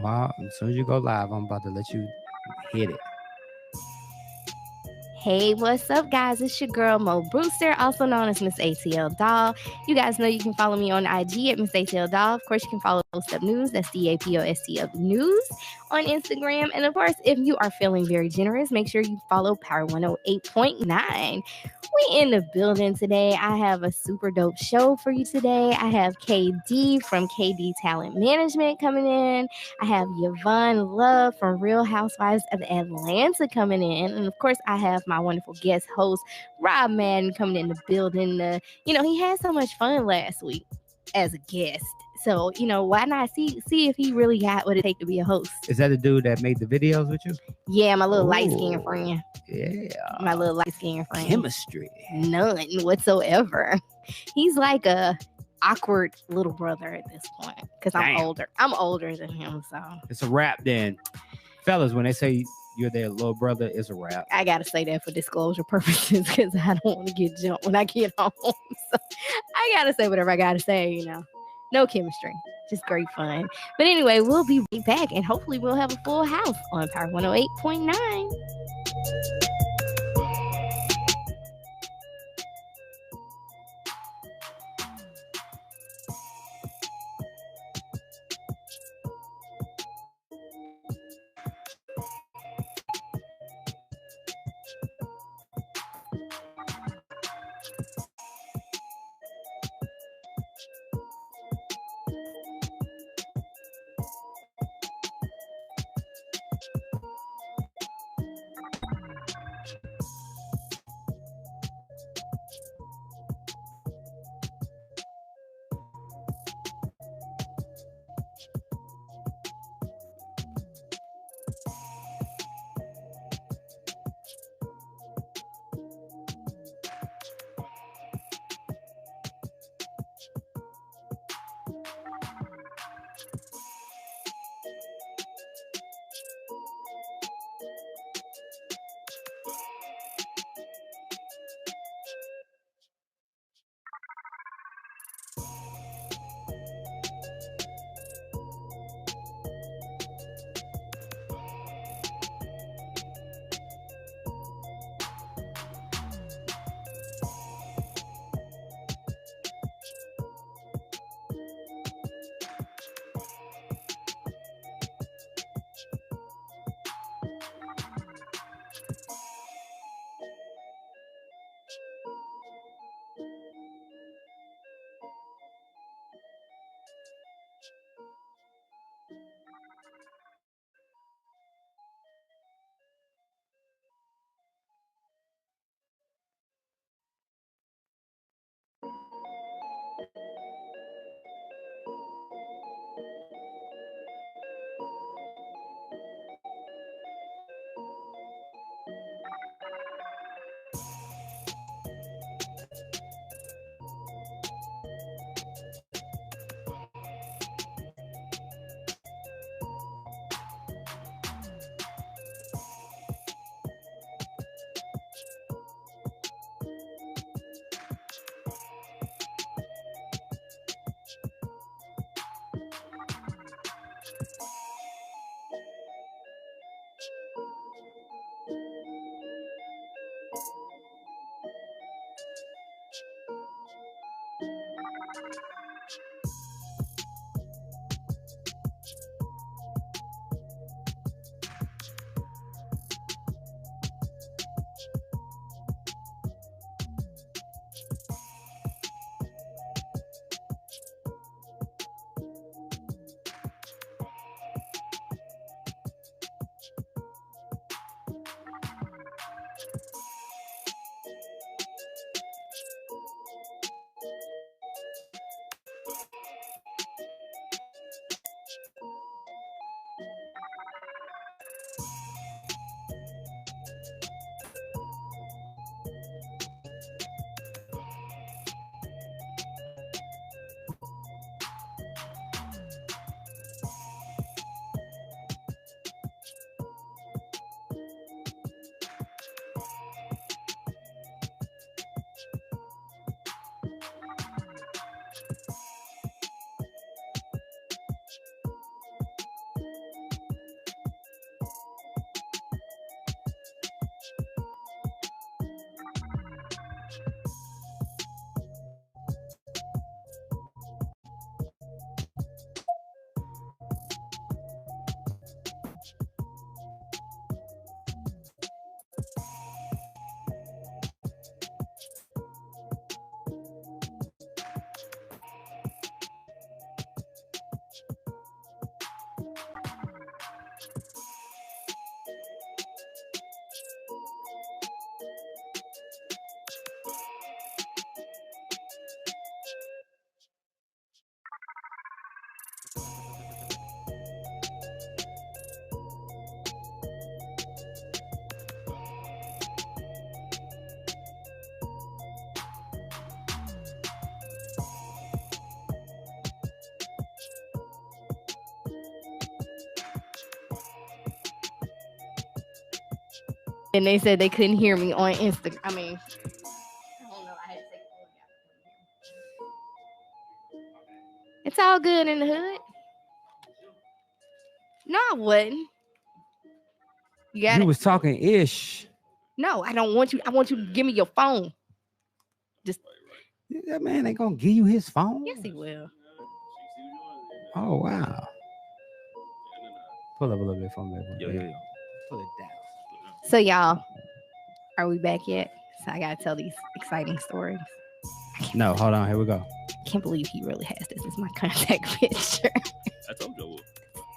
Ma, as soon as you go live, I'm about to let you hit it. Hey, what's up, guys? It's your girl Mo Brewster, also known as Miss ATL Doll. You guys know you can follow me on IG at Miss ATL Doll. Of course, you can follow Post Up News, that's DAPOSTUP News, on Instagram. And of course, if you are feeling very generous, make sure you follow Power 108.9. We in the building today. I have a super dope show for you today. I have KD from KD Talent Management coming in. I have Yvonne Love from Real Housewives of Atlanta coming in. And of course, I have my wonderful guest host, Rob Madden, coming in the building. He had so much fun last week as a guest. So, why not see if he really got what it take to be a host? Is that the dude that made the videos with you? Yeah, my little light-skinned friend. Yeah. My little light-skinned friend. Chemistry. None whatsoever. He's like a awkward little brother at this point because I'm older. I'm older than him, so it's a wrap then. Fellas, when they say you're their little brother, it's a wrap. I gotta say that for disclosure purposes because I don't want to get jumped when I get home. So I gotta say whatever I gotta say, No chemistry, just great fun. But anyway, we'll be right back and hopefully we'll have a full house on Power 108.9. And they said they couldn't hear me on Instagram. I mean, I don't know. I had to take the phone out. It's all good in the hood. No, I wouldn't. You got You it? was talking ish. No, I don't want you. I want you to give me your phone. That man ain't gonna give you his phone. Yes, he will. Oh wow. Pull up a little bit for me. Yeah. Pull it down. So, y'all, are we back yet? So I gotta tell these exciting stories. No, hold on. Here we go. I can't believe he really has this as my contact picture. I told you I would.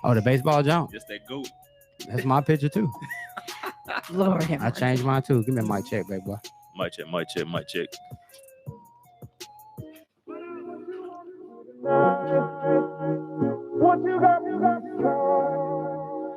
Oh, the baseball jump. Just that goat. That's my picture too. Lord have I mercy. changed mine too. Give me a mic check, baby boy. Mic check.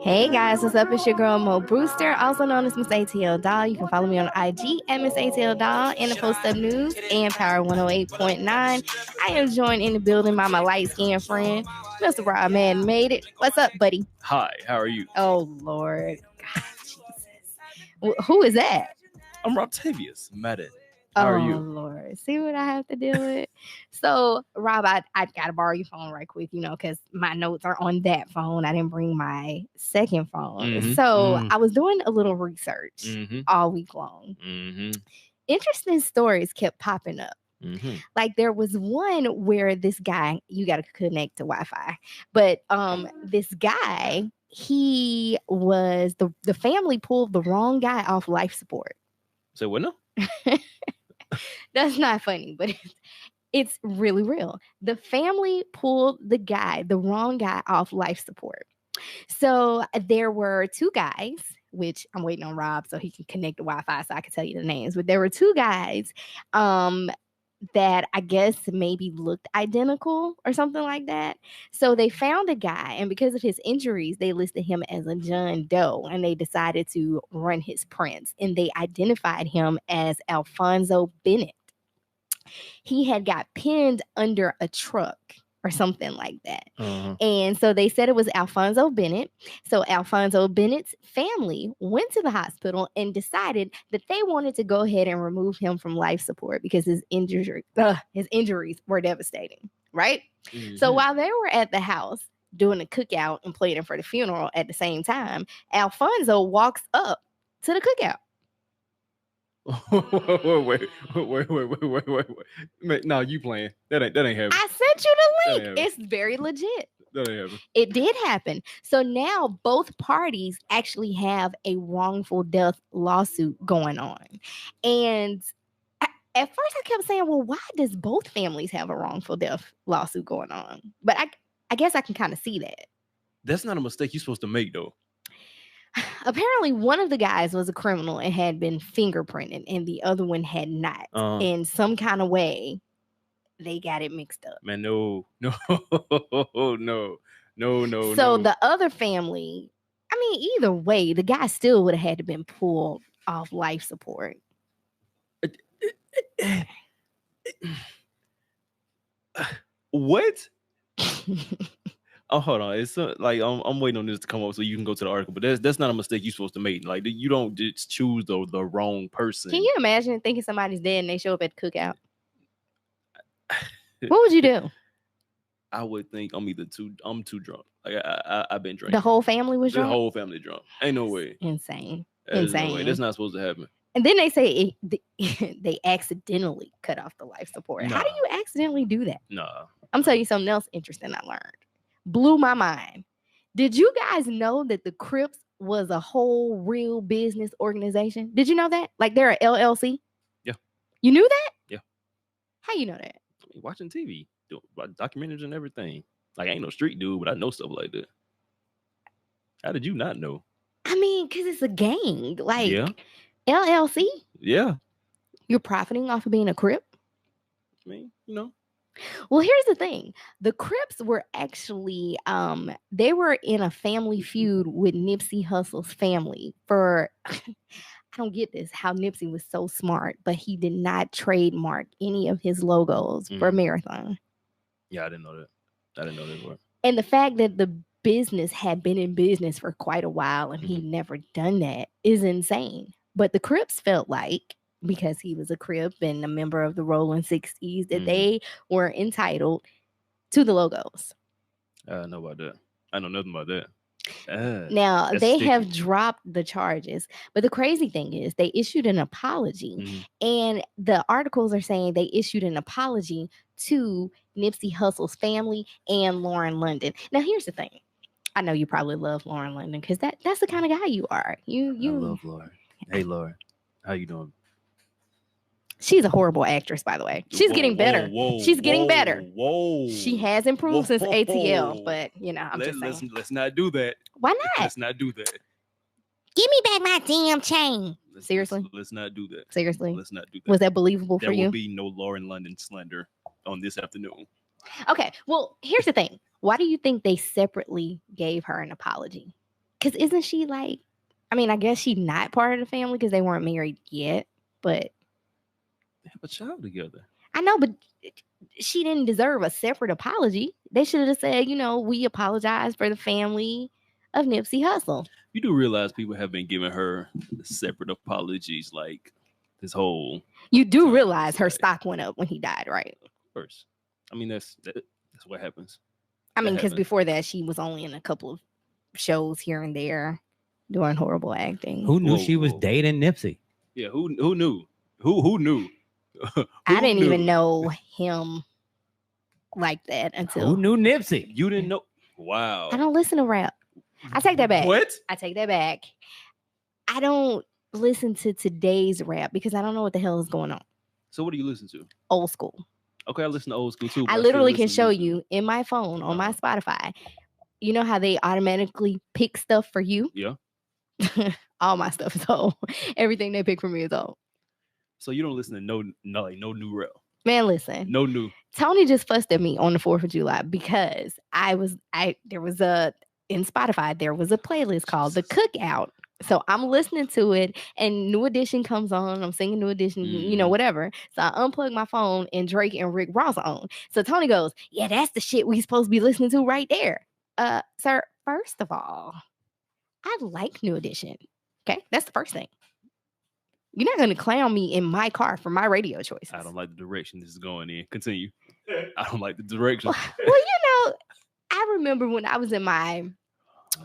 Hey guys, what's up? It's your girl Mo Brewster, also known as Miss ATL Doll. You can follow me on IG at Miss ATL Doll and the Post Up News and Power 108.9. I am joined in the building by my light skinned friend, Mr. Rob Man made it. What's up, buddy? Hi, how are you? Oh Lord, God, Jesus. Who is that? I'm Robtavius Madden. How are you? Oh Lord, see what I have to deal with. So Rob, I gotta borrow your phone right quick, because my notes are on that phone. I didn't bring my second phone. Mhm, So I was doing a little research Mm-hmm. all week long. Mm-hmm. Interesting stories kept popping up. Mm-hmm. Like there was one where this guy, you gotta connect to Wi-Fi, but this guy, he was the family pulled the wrong guy off life support. So what? No. That's not funny, but it's really real. The family pulled the wrong guy off life support. So there were two guys, which I'm waiting on Rob so he can connect the Wi-Fi so I can tell you the names. But there were two guys that I guess maybe looked identical or something like that. So they found a guy, and because of his injuries, they listed him as a John Doe, and they decided to run his prints, and they identified him as Alfonso Bennett. He had got pinned under a truck or something like that. Uh-huh. And so they said it was Alfonso Bennett. So Alfonso Bennett's family went to the hospital and decided that they wanted to go ahead and remove him from life support because his injuries were devastating, right? Mm-hmm. So while they were at the house doing a cookout and planning for the funeral at the same time, Alfonso walks up to the cookout. wait. Man, no, you playing. That ain't happening. I sent you the That link. ain't It's very legit. That ain't happening. It did happen. So now both parties actually have a wrongful death lawsuit going on. And at first I kept saying, well, why does both families have a wrongful death lawsuit going on? But I guess I can kind of see that. That's not a mistake you're supposed to make, though. Apparently, one of the guys was a criminal and had been fingerprinted, and the other one had not. In some kind of way, they got it mixed up. Man, no. So the other family, I mean, either way, the guy still would have had to been pulled off life support. What? Oh, hold on. It's like I'm waiting on this to come up so you can go to the article. But that's not a mistake you're supposed to make. Like you don't just choose the wrong person. Can you imagine thinking somebody's dead and they show up at the cookout? What would you do? I would think I'm too drunk. Like I've been drinking. The whole family was drunk. The whole family drunk. Ain't no way. Insane. There's no way. That's not supposed to happen. And then they say they accidentally cut off the life support. Nah. How do you accidentally do that? Nah. I'm telling you something else interesting I learned. Blew my mind. Did you guys know that the Crips was a whole real business organization? Did you know that? Like they're a LLC? Yeah. You knew that? Yeah. How you know that? I mean, watching TV, documentaries and everything. Like I ain't no street dude, but I know stuff like that. How did you not know? I mean, because it's a gang. Like Yeah. LLC? Yeah. You're profiting off of being a Crip? I mean, Well, here's the thing. The Crips were actually, they were in a family feud with Nipsey Hussle's family for, I don't get this, how Nipsey was so smart, but he did not trademark any of his logos for Marathon. Yeah, I didn't know that. I didn't know that word. And the fact that the business had been in business for quite a while and he'd never done that is insane. But the Crips felt like, because he was a Crip and a member of the Rolling 60s, that they were entitled to the logos. I don't know about that. I know nothing about that. Now, they have dropped the charges. But the crazy thing is they issued an apology. And the articles are saying they issued an apology to Nipsey Hussle's family and Lauren London. Now, here's the thing. I know you probably love Lauren London because that's the kind of guy you are. I love Lauren. Hey, Lauren. How you doing? She's a horrible actress, by the way. She's getting better. She's getting better. She has improved since ATL, but I'm just saying. Let's not do that. Why not? Let's not do that. Give me back my damn chain. Seriously? Let's not do that. Seriously? Let's not do that. Was that believable for you? There will be no Lauren London slander on this afternoon. Okay. Well, here's the thing. Why do you think they separately gave her an apology? Because isn't she like, I guess she's not part of the family because they weren't married yet, but they have a child together. I know, but she didn't deserve a separate apology. They should have said, we apologize for the family of Nipsey Hussle. You do realize people have been giving her separate apologies, like this whole. You do realize her stock went up when he died, right? Of course. That's what happens. Because before that, she was only in a couple of shows here and there doing horrible acting. Who knew she was dating Nipsey? Yeah, who knew? Who knew? I didn't even know him like that until. Who knew Nipsey? You didn't know? Wow. I don't listen to rap. I take that back. What? I take that back. I don't listen to today's rap because I don't know what the hell is going on. So what do you listen to? Old school. Okay, I listen to old school too. I literally can show you in my phone on my Spotify. You know how they automatically pick stuff for you? Yeah. All my stuff is old. Everything they pick for me is old. So you don't listen to no new rap? Man, listen. No new. Tony just fussed at me on the 4th of July because in Spotify, there was a playlist called The Cookout. So I'm listening to it and New Edition comes on. I'm singing New Edition, whatever. So I unplug my phone and Drake and Rick Ross on. So Tony goes, yeah, that's the shit we supposed to be listening to right there. Sir, first of all, I like New Edition. Okay, that's the first thing. You're not going to clown me in my car for my radio choices. I don't like the direction this is going in. Continue. I don't like the direction. Well, I remember when I was in my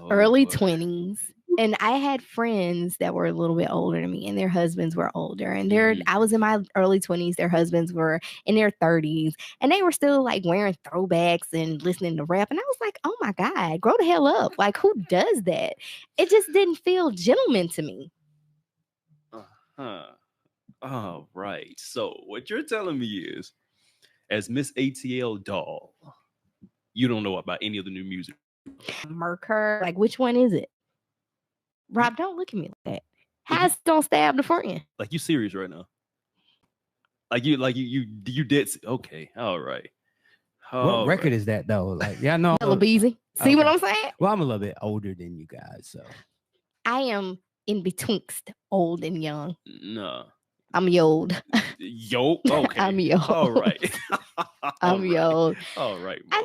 early 20s and I had friends that were a little bit older than me and their husbands were older. And I was in my early 20s. Their husbands were in their 30s and they were still like wearing throwbacks and listening to rap. And I was like, oh my God, grow the hell up. Like, who does that? It just didn't feel gentleman to me. All right. So what you're telling me is, as Miss ATL Doll, you don't know about any of the new music. Merker, like which one is it? Rob, don't look at me like that. How's gonna stab the friend? Like you serious right now? You dead? Okay, all right. What record is that though? Like, yeah, no. Little Beezy. See what I'm saying? Well, I'm a little bit older than you guys, so I am in betwixt old and young. No. I'm old. Yo, okay. I'm old. All right. I'm old. All right. Bro.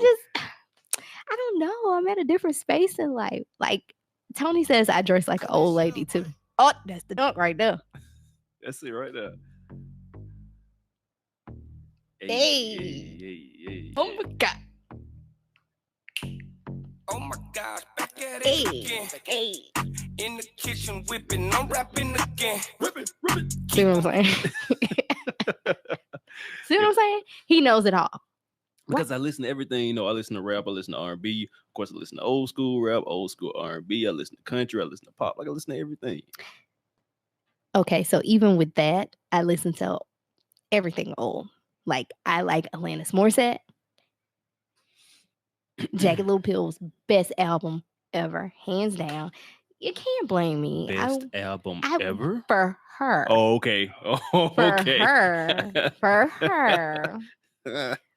I don't know. I'm at a different space in life. Like Tony says, I dress like an old lady too. Oh, that's the dunk right there. That's it right there. Hey. Oh my God. Oh my gosh, back at it again. Hey. In the kitchen whipping, I'm rapping again. Whipping. See what I'm saying? See what I'm saying? He knows it all. Because I listen to everything, I listen to rap, I listen to R&B. Of course, I listen to old school rap, old school R&B. I listen to country, I listen to pop. Like I listen to everything. Okay, so even with that, I listen to everything old. Like I like Alanis Morissette. Jagged Little Pill's best album ever, hands down. You can't blame me. Best album ever? For her. Oh, okay. For her.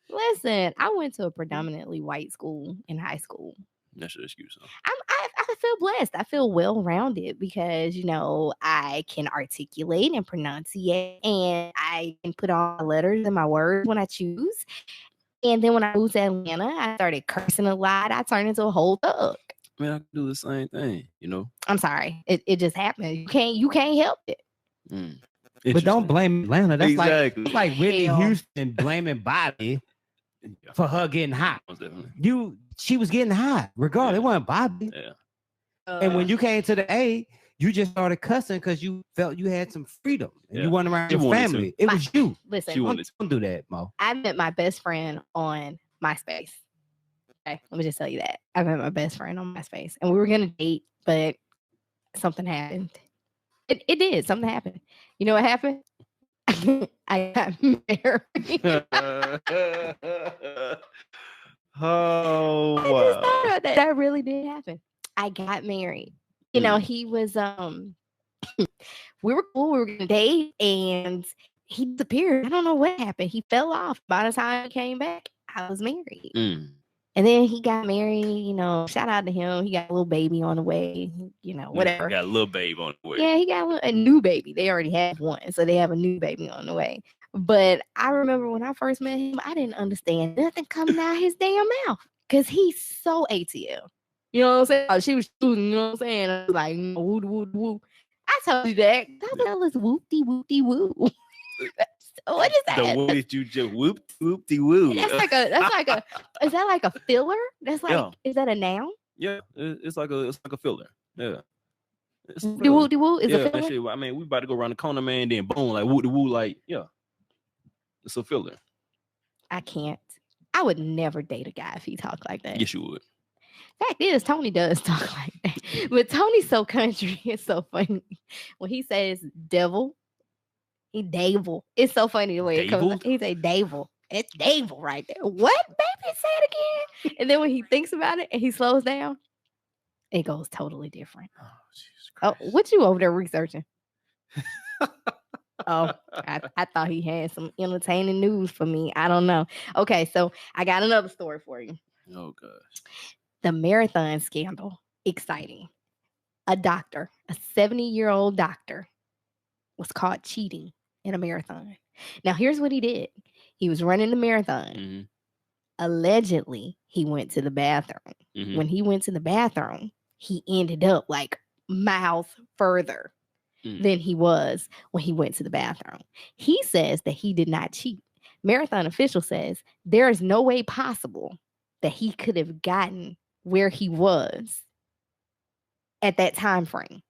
Listen, I went to a predominantly white school in high school. That's your excuse. Huh? I feel blessed. I feel well-rounded because, I can articulate and pronunciate and I can put all my letters and my words when I choose. And then when I moved to Atlanta, I started cursing a lot. I turned into a whole thug. Man, I can do the same thing, I'm sorry. It just happened. You can't help it. But don't blame Atlanta. That's Exactly. like Whitney Hell. Houston blaming Bobby for her getting hot. Most definitely. She was getting hot, regardless. It wasn't Bobby. Yeah. And when you came to the A, you just started cussing because you felt you had some freedom. And Yeah. you weren't around She your wanted family. It was you. listen, She wanted Don't do that, Mo. I met my best friend on MySpace. Okay, let me just tell you that. I met my best friend on MySpace, and we were gonna date, but something happened. It did. Something happened. You know what happened? I got married. Oh I just wow. thought about that. That really did happen. I got married. You know, he was we were cool, we were gonna date, and he disappeared. I don't know what happened. He fell off. By the time he came back, I was married. And then he got married, you know, shout out to him. He got a little baby on the way, you know, whatever. Got a little babe on the way. Yeah, he got a new baby. They already have one, so they have a new baby on the way. But I remember when I first met him, I didn't understand nothing coming out his damn mouth because he's so ATL. You know what I'm saying? Oh, she was shooting, you know what I'm saying? I was like, woo, woo, woo. I told you that. What the hell is whoopty whoopty woo? What is that? The way that you just whoopty woo. Is that like a filler? That's like, Yeah. Is that a noun? Yeah, it's like a filler. Yeah. It's a The filler. woo woo is Yeah, a that filler. shit. I mean, we about to go around the corner, man. Then boom, like woo woo, like yeah, it's a filler. I can't. I would never date a guy if he talked like that. Yes, you would. Fact is, Tony does talk like that. But Tony's so country. It's so funny. When he says devil, he devil. It's so funny the way it comes. Devil? He say devil. It's devil right there. What? Baby, say it again. And then when he thinks about it and he slows down, it goes totally different. Oh, Jesus Oh, Christ. what you over there researching? Oh, I thought he had some entertaining news for me. I don't know. Okay, so I got another story for you. Oh gosh. The marathon scandal. Exciting. A doctor, a 70-year-old doctor, was caught cheating in a marathon. Now, here's what he did. He was running the marathon. Mhm. Allegedly, he went to the bathroom. Mhm. When he went to the bathroom, he ended up like miles further than he was when he went to the bathroom. He says that he did not cheat. Marathon official says there is no way possible that he could have gotten where he was at that time frame,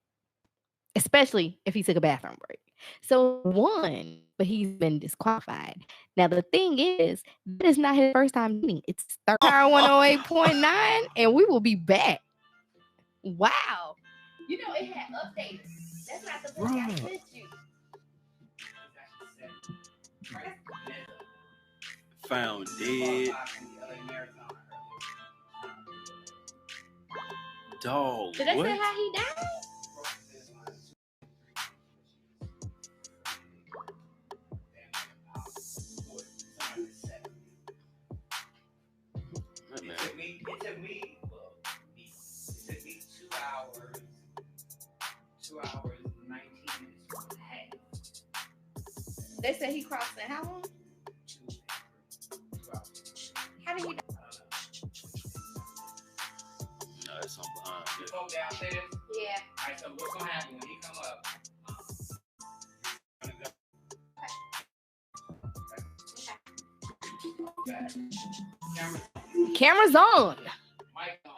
especially if he took a bathroom break. So one, but he's been disqualified. Now the thing is, that is not his first time meeting. It's Third Power 108.9, and we will be back. Wow. You know, it had updated. That's not the book I sent you. Found dead. Dog. Did they what? say how he died? That man. It took me 2 hours, 19 minutes from half. They said he crossed in how long? 2 hours. How did he die? No, it's something behind You it. go downstairs. Yeah. All right, so what's gonna happen when he come up? Camera's on. Mike on.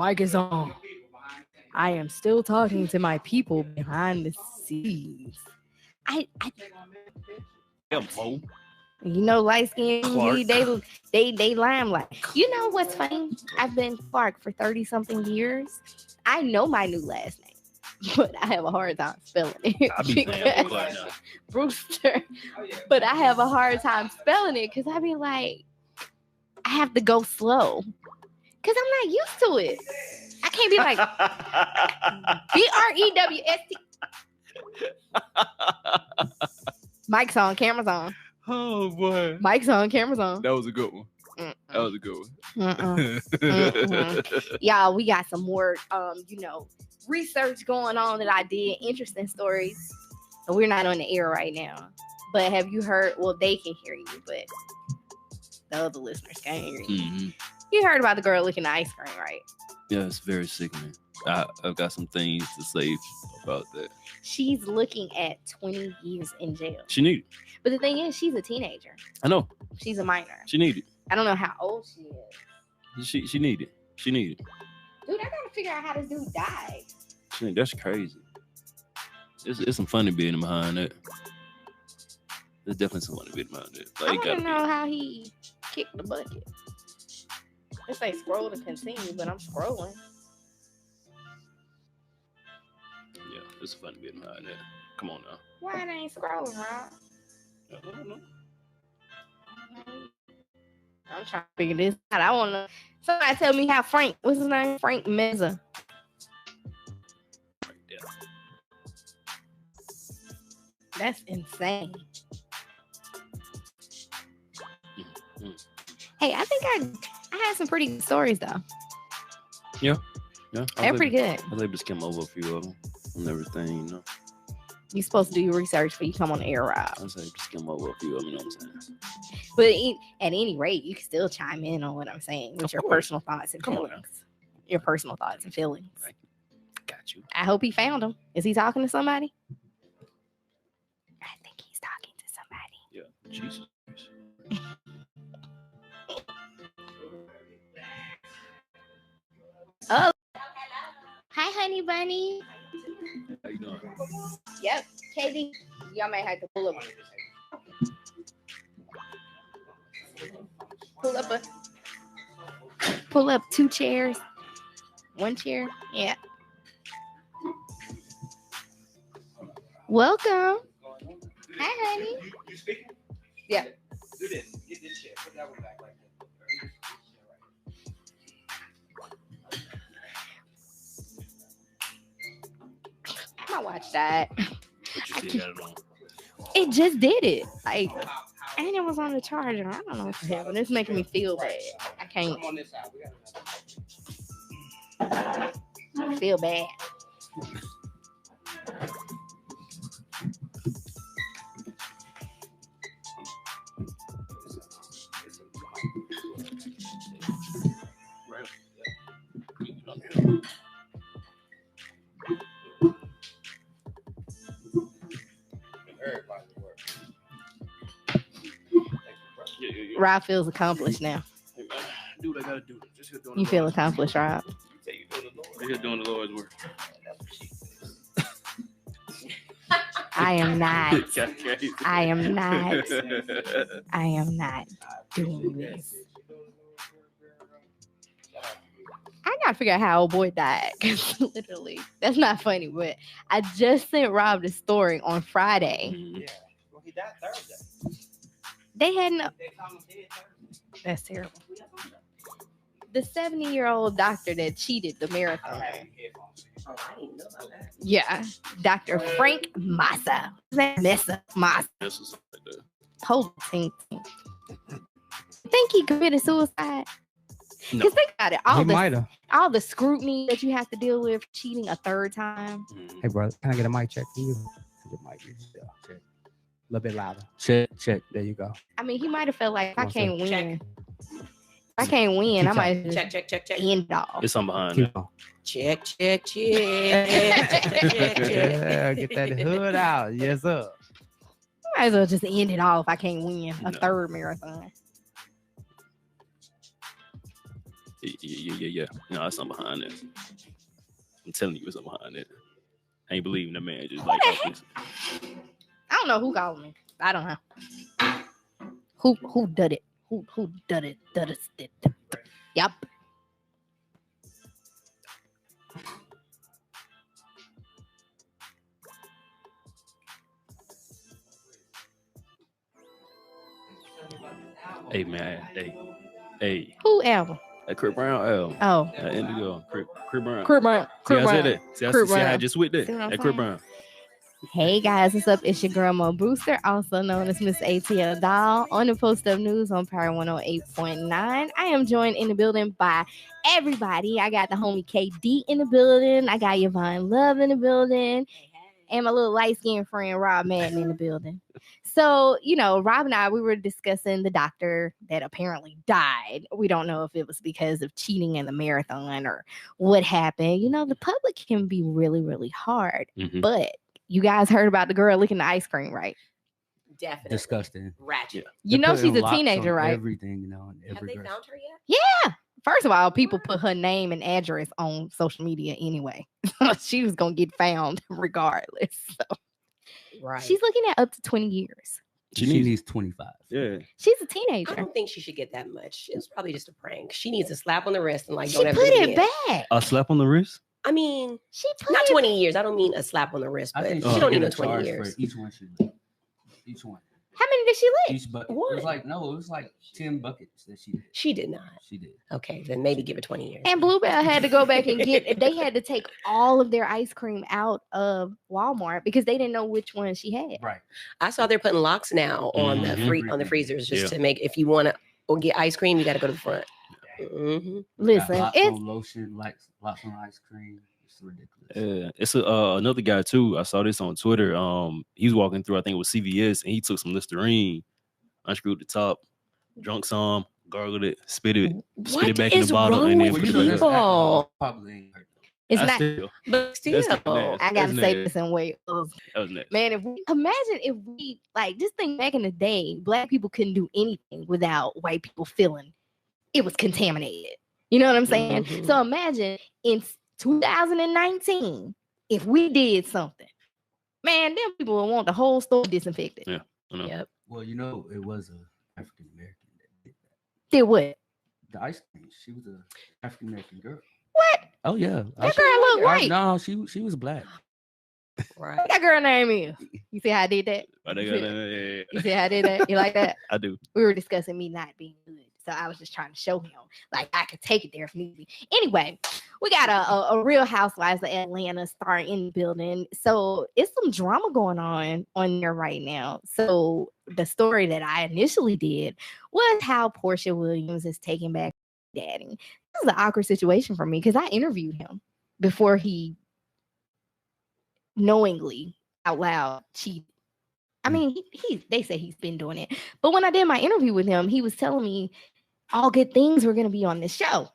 Mic is on. Your people behind the scenes. I am still talking to my people behind the scenes. I Yeah, Mo. you know, light skin, Clark. they limelight. You know what's funny? I've been Clark for 30-something years. I know my new last name, but I have a hard time spelling it. I be playing because- Clark now. Brewster. Oh, yeah. But I have a hard time spelling it because I be like, I have to go slow. Because I'm not used to it. I can't be like BREWST. Mic's on, camera's on. Oh boy. Mic's on, camera's on. That was a good one. Mm-mm. That was a good one. Mm-mm. Y'all, we got some more research going on that I did, interesting stories. So we're not on the air right now. But have you heard? Well, they can hear you, but the other listeners can't hear you. Mhm. You heard about the girl licking the ice cream, right? Yeah, it's very sickening. I've got some things to say about that. She's looking at 20 years in jail. She need it. But the thing is, she's a teenager. I know. She's a minor. She need it. I don't know how old she is. She need it. She need it. Dude, I gotta figure out how this dude died. That's crazy. It's some funny being behind that. There's definitely some funny being behind that. I want to know how he kicked the bucket. This ain't scroll to continue, but I'm scrolling. Yeah, it's a funny being behind that. Come on now. Why it ain't scrolling, Rob? I don't know. I'm trying to figure this out. I want to. Somebody tell me how Frank. What's his name? Frank Meza. Right there. That's insane. Mm-hmm. Hey, I think I had some pretty good stories though. Yeah, They're pretty good. I was able to skim over a few of them and everything, you know. You're supposed to do your research before you come on the air, Rob. I was able to skim over a few of them, you know what I'm saying? But at any rate, you can still chime in on what I'm saying with Of your course. personal thoughts and Come on feelings. Your personal thoughts and feelings. Right. Got you. I hope he found him. Is he talking to somebody? I think he's talking to somebody. Yeah, Jesus. Oh. Hi, honey bunny. How you doing? Yep. Katie, y'all might have to pull up 2 chairs. 1 chair. Yeah. Welcome. Hi, honey. You speaking? Yeah. Do this. Get this shit. Put that one back like that. I watched that. What you see? Got it on. It just did it. Like, and it was on the charger. I don't know what the hell. It's making me feel bad. I can't Come on this side. We got feel bad. Right. everybody work. Yeah. Rob feels accomplished now. Hey, man, do what I gotta do. Just here doing You the feel Lord's- accomplished, Rob. Just here doing the Lord's work. I am not. Okay. I am not. I am not doing this. I gotta figure out how old boy died. 'Cause literally, that's not funny. But I just sent Rob the story on Friday. Mhm. Yeah. Well, he died Thursday. They had no. They found him dead Thursday. That's terrible. The 70-year-old doctor that cheated the marathon. Oh, I didn't know about that. Yeah, Dr. Frank Massa. Massa. That's what's up like that. Hold thing. Think he committed suicide? No. Because think about it. He might have. All the scrutiny that you have to deal with cheating a third time. Mhm. Hey, brother, can I get a mic check for you? Your mic. Yeah, check. A little bit louder. Check. There you go. I mean, he might have felt like if I One can't second. win. If I can't win, I Keep might just Check. end it all. It's something behind Keep that. on. Check. Yeah, get that hood out. Yes, sir. Might as well just end it all if I can't win a No. third marathon. Yeah. No, that's something behind that. I'm telling you, it's something behind that. I ain't believing that man just like the this. I don't know who called me. I don't know. Who did it? Who did it? Yep. Hey man, hey, Who album? that Crip Brown album. Oh, That Indigo, Crip Brown. Crip Brown. See, Crip I said Brown. that. See, Crip see how I Brown. just went there. See what I'm That Crip saying? Brown. Hey guys, what's up? It's your girl Mo Brewster, also known as Miss ATL Doll, on the Post Up News on Power 108.9. I am joined in the building by everybody. I got the homie KD in the building. I got Yvonne Love in the building. And my little light-skinned friend Rob Madden in the building. So, you know, Rob and I, we were discussing the doctor that apparently died. We don't know if it was because of cheating in the marathon or what happened. You know, the public can be really, really hard. Mhm. But you guys heard about the girl licking the ice cream, right? Definitely. Disgusting. Ratchet. You They're know putting she's a locks teenager, on right? Everything, you know. Have Every they girl. found her yet? First of all, people put her name and address on social media anyway. She was going to get found regardless. So Right. she's looking at up to 20 years. She She needs- needs 25. Yeah. She's a I teenager. don't think she should get that much. It was probably just a prank. She needs a slap on the wrist and like She don't put ever do it again. back. A slap on the wrist. I mean, She put not it 20 years. I don't mean a slap on the wrist, I but think she should don't get need a no 20 charge years. for each one she lit. Each one. How many did she lick? Each bucket. It One. was like, no, it was like 10 buckets that she did. She did not. She did. Okay, then maybe give it 20 years. And Bluebell had to go back and they had to take all of their ice cream out of Walmart because they didn't know which one she had. Right. I saw they're putting locks now on the Mhm. on the freezers just Yeah. to make if you want to get ice cream, you got to go to the front. Mhm. Listen, Got lots it's on lotion, lots on ice cream. It's ridiculous. Yeah, it's another guy too. I saw this on Twitter. He was walking through, I think it was CVS, and he took some Listerine, unscrewed the top, drunk some, gargled it, spit it What back in the is bottle, wrong and then with put it Well, back that's up. people? probably ain't hurt. it's I not. still- But still, That's nasty. I gotta That's say nasty. this in Wales. That was next. Man, imagine if we like just think back in the day, black people couldn't do anything without white people feeling it was contaminated. You know what I'm saying? Mhm. So imagine in 2019, if we did something, man, them people would want the whole store disinfected. Yeah. I know. Yep. Well, you know, it was a African American that did that. Did what? The ice cream. She was a African American girl. What? Oh yeah. That girl look white. No, she was black. Right. What that girl name is? You see how I did that? But they got that, You see how I did that? You like that? I do. We were discussing me not being good. So I was just trying to show him like I could take it there if need be. Anyway, we got a Real Housewives of Atlanta star in the building. So it's some drama going on there right now. So the story that I initially did was how Portia Williams is taking back daddy. This is an awkward situation for me because I interviewed him before he knowingly out loud cheated. I mean, they say he's been doing it. But when I did my interview with him, he was telling me all good things were going to be on this show.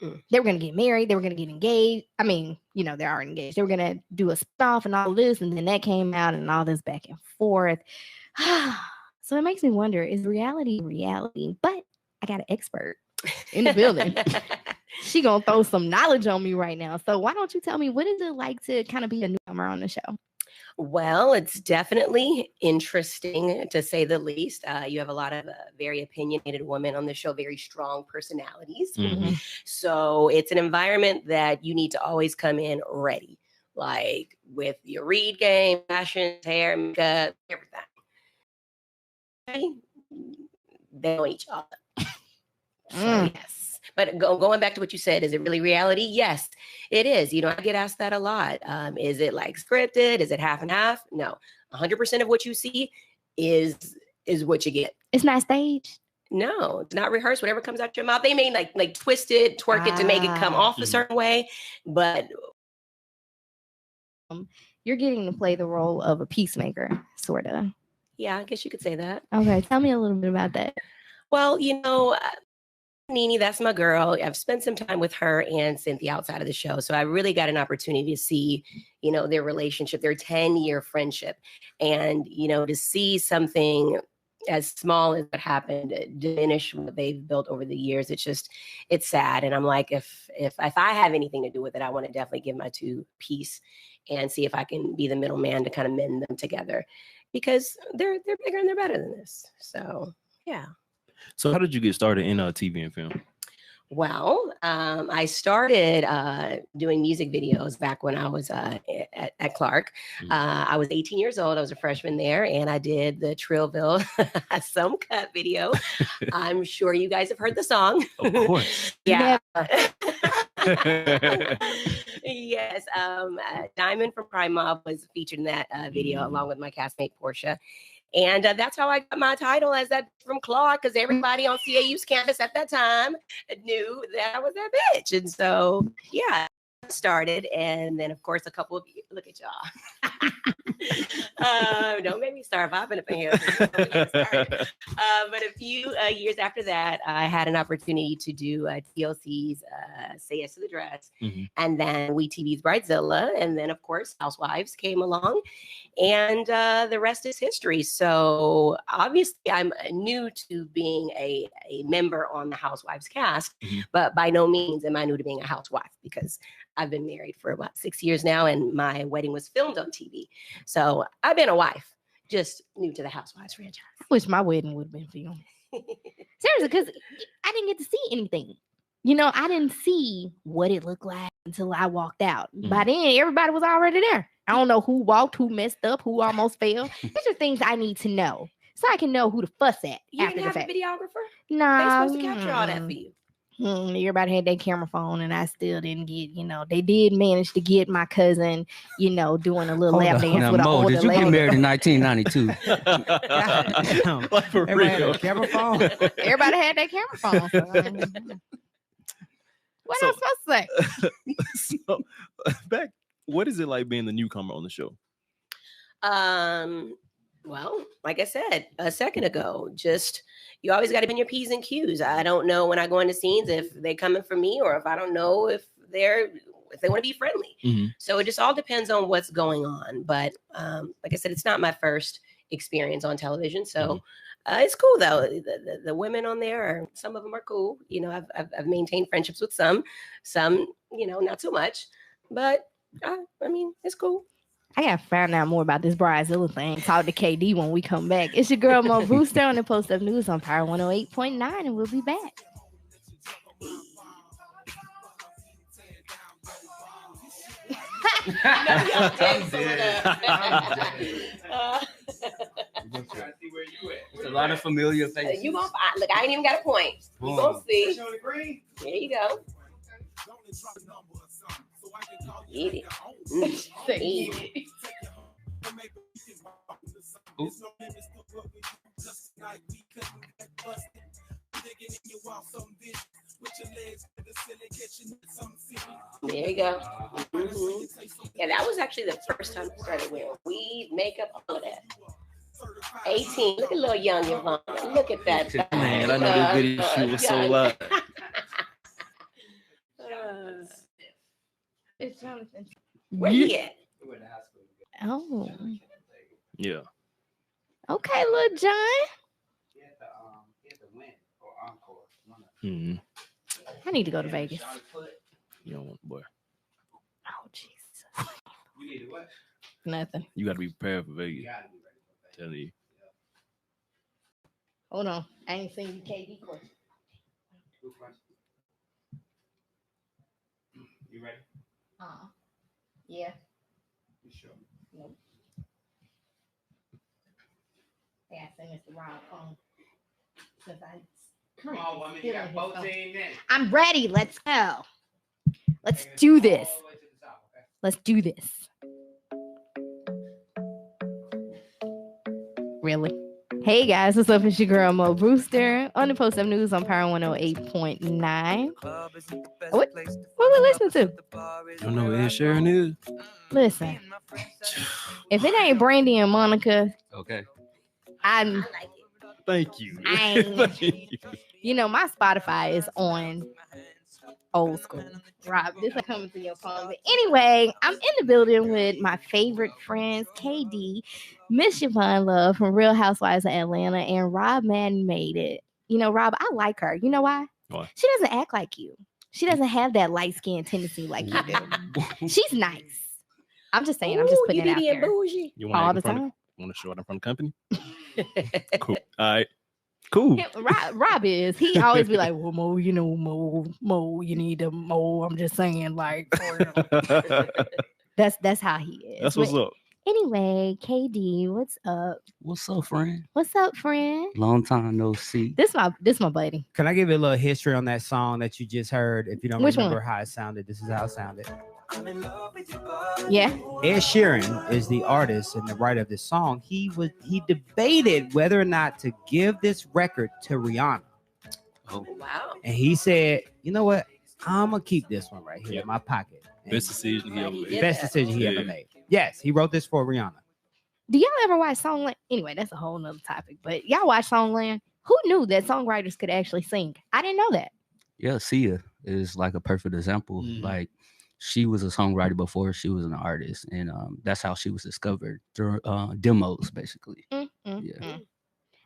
They were going to get married. They were going to get engaged. I mean, you know, they're already engaged. They were going to do a spin-off and all this. And then that came out and all this back and forth. So it makes me wonder, is reality reality? But I got an expert in the building. She going to throw some knowledge on me right now. So why don't you tell me, what is it like to kind of be a newcomer on the show? Well, it's definitely interesting to say the least. You have a lot of very opinionated women on the show, very strong personalities. Mhm. So it's an environment that you need to always come in ready, like with your read game, fashion, hair, makeup, everything. Okay? They know each other. So, Mm. yes. But going back to what you said, is it really reality? Yes, it is. You know, I get asked that a lot. Is it like scripted? Is it half and half? No, 100% of what you see is what you get. It's not staged. No, it's not rehearsed. Whatever comes out your mouth, they may like twist it, twerk it to make it come off a Mhm. certain way. But You're getting to play the role of a peacemaker, sort of. yeah, I guess you could say that. Okay, tell me a little bit about that. Well, you know, Nene, that's my girl. I've spent some time with her and Cynthia outside of the show. So I really got an opportunity to see, you know, their relationship, their 10-year friendship. And, you know, to see something as small as what happened diminish what they've built over the years, it's sad. And I'm like, if I have anything to do with it, I want to definitely give my 2 piece and see if I can be the middleman to kind of mend them together, because they're bigger and they're better than this. So, yeah. So how did you get started in TV and film? Well, I started doing music videos back when I was at Clark. I was 18 years old. I was a freshman there, and I did the Trillville Some Cut video. I'm sure you guys have heard the song. Of course. Yeah. Yes. Diamond from Crime Mob was featured in that video along with my castmate Portia. And that's how I got my title as that from Clark, because everybody on CAU's campus at that time knew that I was that bitch. And so, yeah, started, and then of course a couple of look at y'all. Don't make me start popping up in here. But a few years after that, I had an opportunity to do TLC's Say Yes to the Dress, and then WeTV's Bridezilla, and then of course Housewives came along, and the rest is history. So obviously I'm new to being a member on the Housewives cast, but by no means am I new to being a housewife, because I've been married for about 6 years now, and my wedding was filmed on TV. So I've been a wife, just new to the Housewives franchise. I wish my wedding would have been filmed. Seriously, because I didn't get to see anything. You know, I didn't see what it looked like until I walked out. By then, everybody was already there. I don't know who walked, who messed up, who almost fell. These are things I need to know, so I can know who to fuss at. You after didn't the have fact. a videographer? Nah, They're supposed to capture all that for you. Everybody had their camera phone, and I still didn't get, they did manage to get my cousin, doing a little lap dance Now, with an Mo, older did you lady. get married in 1992? Damn. Like for Everybody had real. a camera phone? Everybody had their camera phone. So, what So- else supposed to say? So, back, what is it like being the newcomer on the show? Well, like I said a second ago, just you always got to be in your P's and Q's. I don't know when I go into scenes if they're coming for me, or if I don't know if they want to be friendly. So it just all depends on what's going on. But like I said, it's not my first experience on television, so it's cool though. The women on there some of them are cool. I've maintained friendships with some, not so much, but I mean, it's cool. I gotta find out more about this Bridezilla thing. Talk to KD when we come back. It's your girl Mo Brewster on the Post Up News on Power 108.9, and we'll be back. It's a lot of familiar faces. You gonna look? I ain't even got a point. You gonna see? There you go. Eat it. Eat it. There you go. Yeah, that was actually the first time I started wearing weed, makeup, all of that. 18. Look at little young Yvonne. Look at that. Man, I know this video shoot was so loud. Where he at? Oh, Yeah. okay, little John. I need to go to Vegas. You don't want boy. Oh, Jesus. Nothing. You got to be prepared for Vegas. Telling you. Hold on. I ain't seen you KD question. You ready? Yeah. You sure? Nope. I gotta send this to Rob phone. Since Come on, woman. You got 14 minutes. I'm ready. Let's go. Let's do this. All the way to the top, okay? Let's do this. Really? Hey guys, what's up? It's your girl Mo Brewster on the Post Up News on Power 108.9. What we listening to? You don't know what Ed Sheeran is? Listen, if it ain't Brandy and Monica, Okay. I'm. I like it. Thank you. Thank my Spotify is on old school. Rob, this is coming through your phone. But anyway, I'm in the building with my favorite friends, KD, Miss Yvonne Love from Real Housewives of Atlanta, and Rob Madden made it. Rob, I like her. You know why? Why? She doesn't act like you. She doesn't have that light skin tendency like you do. She's nice. I'm just saying. I'm just putting it out there Bougie. You all want the to time. show it in front of the company? Cool. All right. Cool. Yeah, Rob is. He always be like, well, Mo, Mo, you need to Mo. I'm just saying, like, that's how he is. That's what's But up. Anyway, KD, what's up? What's up, friend? What's up, friend? Long time no see. This my buddy. Can I give you a little history on that song that you just heard? If you don't Which remember one? how it sounded, this is how it sounded. Yeah. Ed Sheeran is the artist and the writer of this song. He debated whether or not to give this record to Rihanna, Wow. and he said, "You know what? I'm gonna keep this one right here in my pocket." Best decision he ever He made. did Best that. decision he ever Yeah. made. Yes, he wrote this for Rihanna. Do y'all ever watch Songland? Anyway, that's a whole nother topic. But y'all watch Songland? Who knew that songwriters could actually sing? I didn't know that. Yeah, Sia is like a perfect example. Mhm. Like she was a songwriter before she was an artist, and that's how she was discovered through demos, basically. Yeah.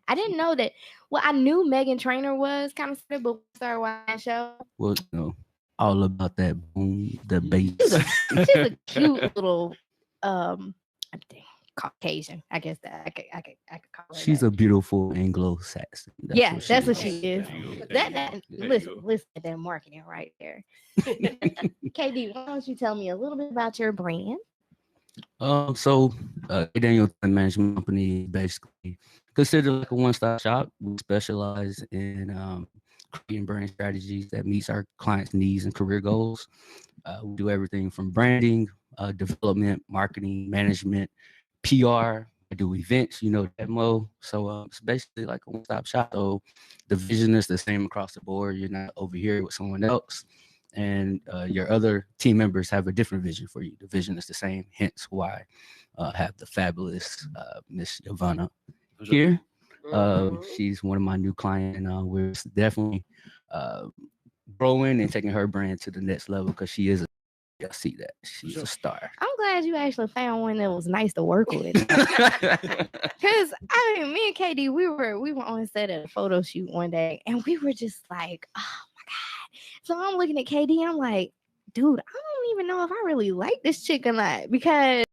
I didn't know that. Well, I knew Megan Trainor was kind of but we started watching that show. Well, you know, all about that boom, the bass. She's a cute little I think Caucasian. I guess that I could call her. She's that. a beautiful Anglo-Saxon. That's what she is. There you go. That There you listen, go. listen to that marketing right there. KD, why don't you tell me a little bit about your brand? So Daniel Talent Management Company basically considered like a one-stop shop. We specialize in creating brand strategies that meets our clients' needs and career goals. We do everything from branding, development, marketing, management, PR. I do events, demo. So it's basically like a one-stop shop. So the vision is the same across the board. You're not over here with someone else. And your other team members have a different vision for you. The vision is the same, hence why I have the fabulous Miss Ivana here. She's one of my new clients, and we're definitely growing and taking her brand to the next level because she is. I see that she's a star. I'm glad you actually found one that was nice to work with. Cause I mean, me and KD, we were on set at a photo shoot one day, and we were just like, oh my god. So I'm looking at KD, and I'm like, dude, I don't even know if I really like this chick or not because